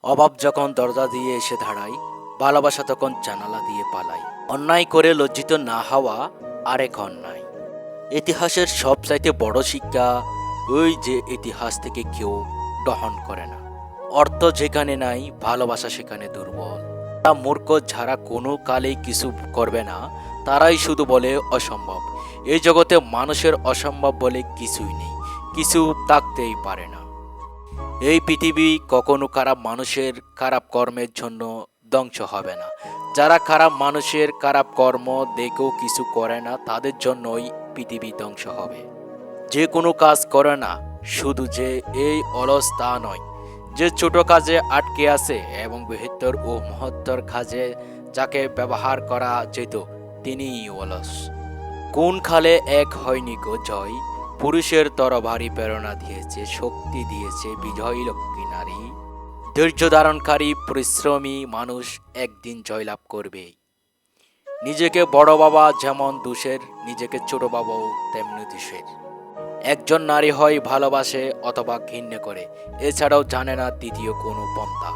অভাব যখন দরজা দিয়ে এসে দাঁড়ায়, ভালোবাসা তখন জানালা দিয়ে পালায়। অন্যায় করে লজ্জিত না হওয়া আরেক অন্যায়। ইতিহাসের সবচাইতে বড় শিক্ষা ওই যে ইতিহাস থেকে কেউ গ্রহণ করে না। অর্থ যেখানে নাই, ভালোবাসা সেখানে দুর্বল। তারা মূর্খ, যারা কোনো কালেই কিছু করবে না, তারাই শুধু বলে অসম্ভব। এই জগতে মানুষের অসম্ভব বলে কিছুই নেই, কিছু থাকতেই পারে না। এই পৃথিবী কখনো খারাপ মানুষের খারাপ কর্মের জন্য ধ্বংস হবে না। যারা খারাপ মানুষের খারাপ কর্ম দেখেও কিছু করে না, তাদের জন্যই পৃথিবী ধ্বংস হবে। যে কোনো কাজ করে না, শুধু যে এই অলস তা নয়, যে ছোট কাজে আটকে আছে এবং বৃহত্তর ও মহত্তর কাজে যাকে ব্যবহার করা যেত, তিনিই অলস। কোন খালে এক হয়নি গো জয়, পুরুষের তরবারি প্রেরণা দিয়েছে, শক্তি দিয়েছে বিজয়ী লক্ষ্মী নারী। ধৈর্য ধারণকারী পরিশ্রমী মানুষ একদিন জয়লাভ করবেই। নিজেকে বড় বাবা যেমন দোষের, নিজেকে ছোট বাবাও তেমনি দোষের। একজন নারী হয় ভালোবাসে অথবা ঘৃণা করে, এছাড়াও জানে না দ্বিতীয় কোনো পন্থা।